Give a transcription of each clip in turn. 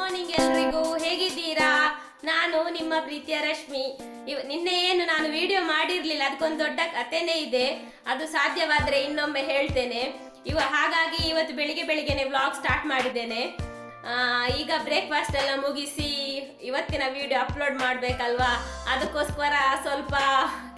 Morning ಎಲ್ರಿಗೂ, ಹೇಗಿದ್ದೀರಾ? ನಾನು ನಿಮ್ಮ ಪ್ರೀತಿಯ ರಶ್ಮಿ. ನಿನ್ನೆ ಏನು ನಾನು ವಿಡಿಯೋ ಮಾಡಿರ್ಲಿಲ್ಲ, ಅದಕ್ಕೊಂದು ದೊಡ್ಡ ಕಥೆನೇ ಇದೆ. ಅದು ಸಾಧ್ಯವಾದ್ರೆ ಇನ್ನೊಮ್ಮೆ ಹೇಳ್ತೇನೆ. ಹಾಗಾಗಿ ಇವತ್ತು ಬೆಳಿಗ್ಗೆ ಬೆಳಿಗ್ಗೆನೆ ವ್ಲಾಗ್ ಸ್ಟಾರ್ಟ್ ಮಾಡಿದ್ದೇನೆ. ಈಗ ಬ್ರೇಕ್ಫಾಸ್ಟ್ ಎಲ್ಲ ಮುಗಿಸಿ ಇವತ್ತಿನ ವಿಡಿಯೋ ಅಪ್ಲೋಡ್ ಮಾಡಬೇಕಲ್ವಾ, ಅದಕ್ಕೋಸ್ಕರ ಸ್ವಲ್ಪ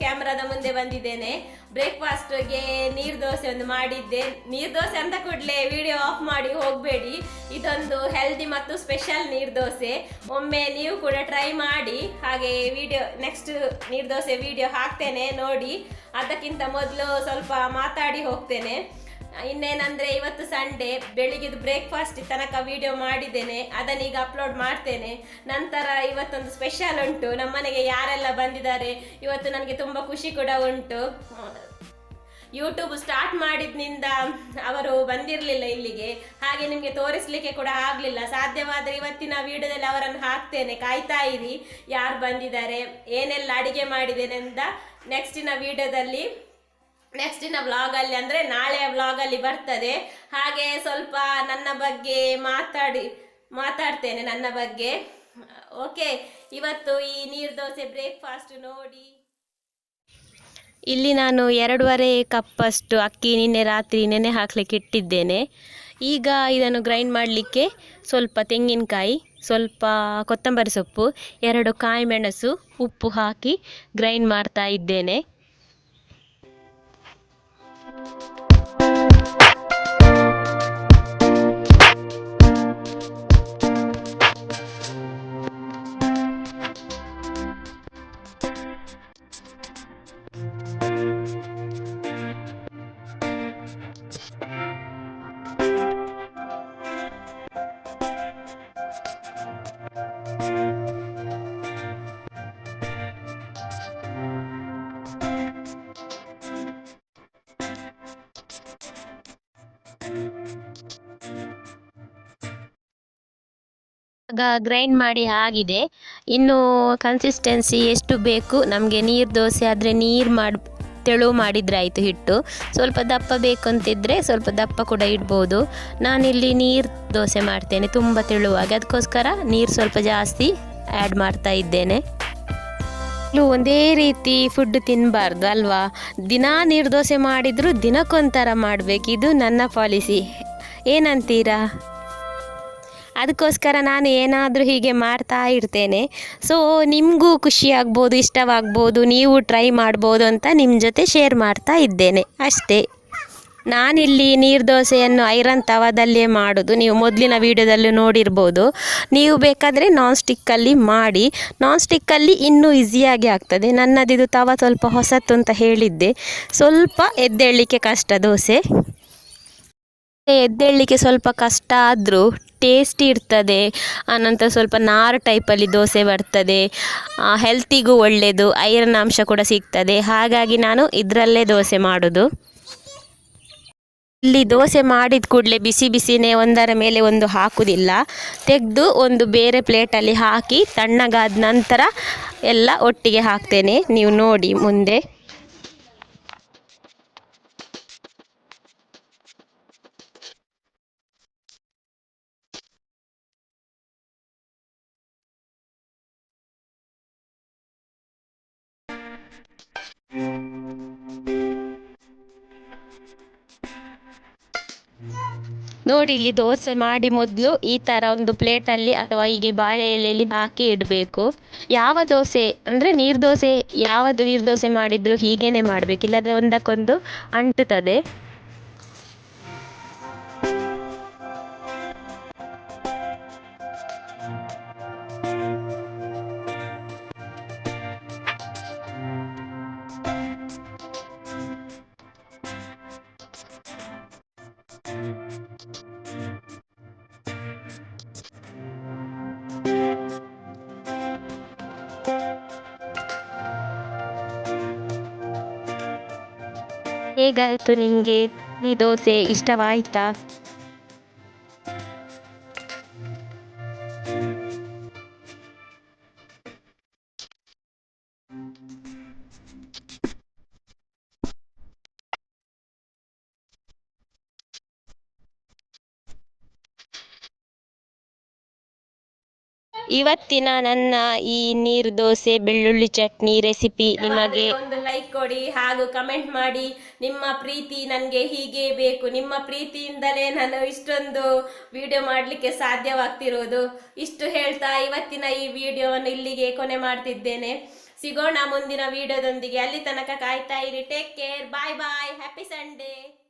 ಕ್ಯಾಮ್ರಾದ ಮುಂದೆ ಬಂದಿದ್ದೇನೆ. ಬ್ರೇಕ್ಫಾಸ್ಟ್ಗೆ ನೀರು ದೋಸೆ ಒಂದು ಮಾಡಿದ್ದೆ. ನೀರು ದೋಸೆ ಅಂತ ಕೂಡಲೇ ವಿಡಿಯೋ ಆಫ್ ಮಾಡಿ ಹೋಗಬೇಡಿ, ಇದೊಂದು ಹೆಲ್ದಿ ಮತ್ತು ಸ್ಪೆಷಲ್ ನೀರು ದೋಸೆ. ಒಮ್ಮೆ ನೀವು ಕೂಡ ಟ್ರೈ ಮಾಡಿ. ಹಾಗೆ ವಿಡಿಯೋ ನೆಕ್ಸ್ಟ್ ನೀರು ದೋಸೆ ವಿಡಿಯೋ ಹಾಕ್ತೇನೆ ನೋಡಿ. ಅದಕ್ಕಿಂತ ಮೊದಲು ಸ್ವಲ್ಪ ಮಾತಾಡಿ ಹೋಗ್ತೇನೆ. ಇನ್ನೇನಂದ್ರೆ ಇವತ್ತು ಸಂಡೇ, ಬೆಳಿಗ್ಗೆದು ಬ್ರೇಕ್ಫಾಸ್ಟ್ ತನಕ ವಿಡಿಯೋ ಮಾಡಿದ್ದೇನೆ, ಅದನ್ನೀಗ ಅಪ್ಲೋಡ್ ಮಾಡ್ತೇನೆ. ನಂತರ ಇವತ್ತೊಂದು ಸ್ಪೆಷಲ್ ಉಂಟು. ನಮ್ಮನೆಗೆ ಯಾರೆಲ್ಲ ಬಂದಿದ್ದಾರೆ ಇವತ್ತು ನನಗೆ ತುಂಬ ಖುಷಿ ಕೂಡ ಉಂಟು. ಯೂಟ್ಯೂಬ್ ಸ್ಟಾರ್ಟ್ ಮಾಡಿದ್ನಿಂದ ಅವರು ಬಂದಿರಲಿಲ್ಲ ಇಲ್ಲಿಗೆ, ಹಾಗೆ ನಿಮಗೆ ತೋರಿಸ್ಲಿಕ್ಕೆ ಕೂಡ ಆಗಲಿಲ್ಲ. ಸಾಧ್ಯವಾದರೆ ಇವತ್ತಿನ ವಿಡಿಯೋದಲ್ಲಿ ಅವರನ್ನು ಹಾಕ್ತೇನೆ, ಕಾಯ್ತಾ ಇರಿ. ಯಾರು ಬಂದಿದ್ದಾರೆ, ಏನೆಲ್ಲ ಅಡಿಗೆ ಮಾಡಿದ್ದೇನೆ ಅಂತ ನೆಕ್ಸ್ಟಿನ ವ್ಲಾಗಲ್ಲಿ ಅಂದರೆ ನಾಳೆಯ ವ್ಲಾಗಲ್ಲಿ ಬರ್ತದೆ. ಹಾಗೆ ಸ್ವಲ್ಪ ನನ್ನ ಬಗ್ಗೆ ಮಾತಾಡ್ತೇನೆ ನನ್ನ ಬಗ್ಗೆ. ಓಕೆ, ಇವತ್ತು ಈ ನೀರು ದೋಸೆ ಬ್ರೇಕ್ಫಾಸ್ಟ್ ನೋಡಿ. ಇಲ್ಲಿ ನಾನು 2.5 ಕಪ್ಪಷ್ಟು ಅಕ್ಕಿ ನಿನ್ನೆ ರಾತ್ರಿ ನೆನೆ ಹಾಕಲಿಕ್ಕೆ ಇಟ್ಟಿದ್ದೇನೆ. ಈಗ ಇದನ್ನು ಗ್ರೈಂಡ್ ಮಾಡಲಿಕ್ಕೆ ಸ್ವಲ್ಪ ತೆಂಗಿನಕಾಯಿ, ಸ್ವಲ್ಪ ಕೊತ್ತಂಬರಿ ಸೊಪ್ಪು, 2 ಕಾಯಿ ಮೆಣಸು, ಉಪ್ಪು ಹಾಕಿ ಗ್ರೈಂಡ್ ಮಾಡ್ತಾ ಇದ್ದೇನೆ. ಗ್ರೈಂಡ್ ಮಾಡಿ ಆಗಿದೆ. ಇನ್ನು ಕನ್ಸಿಸ್ಟೆನ್ಸಿ ಎಷ್ಟು ಬೇಕು ನಮಗೆ, ನೀರು ದೋಸೆ ಆದರೆ ತೆಳು ಮಾಡಿದರೆ ಆಯಿತು ಹಿಟ್ಟು. ಸ್ವಲ್ಪ ದಪ್ಪ ಬೇಕು ಅಂತಿದ್ದರೆ ಸ್ವಲ್ಪ ದಪ್ಪ ಕೂಡ ಇಡ್ಬೋದು. ನಾನಿಲ್ಲಿ ನೀರು ದೋಸೆ ಮಾಡ್ತೇನೆ ತುಂಬ ತೆಳುವಾಗಿ, ಅದಕ್ಕೋಸ್ಕರ ನೀರು ಸ್ವಲ್ಪ ಜಾಸ್ತಿ ಆ್ಯಡ್ ಮಾಡ್ತಾ ಇದ್ದೇನೆ. ಒಂದೇ ರೀತಿ ಫುಡ್ ತಿನ್ನಬಾರ್ದು ಅಲ್ವಾ, ದಿನಾ ನೀರು ದೋಸೆ ಮಾಡಿದರೂ ದಿನಕ್ಕೊಂಥರ ಮಾಡಬೇಕು, ಇದು ನನ್ನ ಪಾಲಿಸಿ. ಏನಂತೀರಾ? ಅದಕ್ಕೋಸ್ಕರ ನಾನು ಏನಾದರೂ ಹೀಗೆ ಮಾಡ್ತಾ ಇರ್ತೇನೆ. ಸೊ ನಿಮಗೂ ಖುಷಿಯಾಗ್ಬೋದು, ಇಷ್ಟವಾಗ್ಬೋದು, ನೀವು ಟ್ರೈ ಮಾಡ್ಬೋದು ಅಂತ ನಿಮ್ಮ ಜೊತೆ ಶೇರ್ ಮಾಡ್ತಾ ಇದ್ದೇನೆ ಅಷ್ಟೇ. ನಾನಿಲ್ಲಿ ನೀರು ದೋಸೆಯನ್ನು ಐರನ್ ತವಾದಲ್ಲೇ ಮಾಡೋದು, ನೀವು ಮೊದಲಿನ ವೀಡಿಯೋದಲ್ಲೂ ನೋಡಿರ್ಬೋದು. ನೀವು ಬೇಕಾದರೆ ನಾನ್ ಸ್ಟಿಕ್ಕಲ್ಲಿ ಮಾಡಿ, ನಾನ್ ಸ್ಟಿಕ್ಕಲ್ಲಿ ಇನ್ನೂ ಈಸಿಯಾಗಿ ಆಗ್ತದೆ. ನನ್ನದಿದು ತವ ಸ್ವಲ್ಪ ಹೊಸತು ಅಂತ ಹೇಳಿದ್ದೆ, ಸ್ವಲ್ಪ ಎದ್ದೇಳಲಿಕ್ಕೆ ಕಷ್ಟ ದೋಸೆ. ಎದ್ದೇಳಲಿಕ್ಕೆ ಸ್ವಲ್ಪ ಕಷ್ಟ ಆದರೂ ಟೇಸ್ಟಿ ಇರ್ತದೆ. ಆನಂತರ ಸ್ವಲ್ಪ ನಾರು ಟೈಪಲ್ಲಿ ದೋಸೆ ಬರ್ತದೆ, ಹೆಲ್ತಿಗೂ ಒಳ್ಳೆಯದು, ಐರನ್ ಅಂಶ ಕೂಡ ಸಿಗ್ತದೆ. ಹಾಗಾಗಿ ನಾನು ಇದರಲ್ಲೇ ದೋಸೆ ಮಾಡೋದು. ಇಲ್ಲಿ ದೋಸೆ ಮಾಡಿದ ಕೂಡಲೇ ಬಿಸಿ ಬಿಸಿನೇ ಒಂದರ ಮೇಲೆ ಒಂದು ಹಾಕುವುದಿಲ್ಲ, ತೆಗೆದು ಒಂದು ಬೇರೆ ಪ್ಲೇಟಲ್ಲಿ ಹಾಕಿ ತಣ್ಣಗಾದ ನಂತರ ಎಲ್ಲ ಒಟ್ಟಿಗೆ ಹಾಕ್ತೇನೆ. ನೀವು ನೋಡಿ ಮುಂದೆ. ನೋಡಿ, ಇಲ್ಲಿ ದೋಸೆ ಮಾಡಿ ಮೊದಲು ಈ ಥರ ಒಂದು ಪ್ಲೇಟಲ್ಲಿ ಅಥವಾ ಹೀಗೆ ಬಾಳೆ ಎಲೆಯಲ್ಲಿ ಹಾಕಿ ಇಡಬೇಕು. ಯಾವ ದೋಸೆ ಅಂದರೆ ಯಾವುದು ನೀರು ದೋಸೆ ಮಾಡಿದರೂ ಹೀಗೇ ಮಾಡಬೇಕು, ಇಲ್ಲದ್ರೆ ಒಂದಕ್ಕೊಂದು ಅಂಟುತ್ತದೆ. ಹೇಗಾಯಿತು ನಿಮಗೆ ಈ ದೋಸೆ? ಇಷ್ಟವಾಯಿತಾ? ಇವತ್ತಿನ ನನ್ನ ಈ ನೀರು ದೋಸೆ ಬೆಳ್ಳುಳ್ಳಿ ಚಟ್ನಿ ರೆಸಿಪಿ ನಿಮಗೆ ಒಂದು ಲೈಕ್ ಕೊಡಿ ಹಾಗೂ ಕಮೆಂಟ್ ಮಾಡಿ. ನಿಮ್ಮ ಪ್ರೀತಿ ನನಗೆ ಹೀಗೆ ಬೇಕು. ನಿಮ್ಮ ಪ್ರೀತಿಯಿಂದಲೇ ನಾನು ಇಷ್ಟೊಂದು ವಿಡಿಯೋ ಮಾಡಲಿಕ್ಕೆ ಸಾಧ್ಯವಾಗ್ತಿರೋದು. ಇಷ್ಟು ಹೇಳ್ತಾ ಇವತ್ತಿನ ಈ ವಿಡಿಯೋವನ್ನು ಇಲ್ಲಿಗೆ ಕೊನೆ ಮಾಡ್ತಿದ್ದೇನೆ. ಸಿಗೋಣ ಮುಂದಿನ ವಿಡಿಯೋದೊಂದಿಗೆ. ಅಲ್ಲಿ ತನಕ ಕಾಯ್ತಾ ಇರಿ. Take care. Bye bye. Happy Sunday.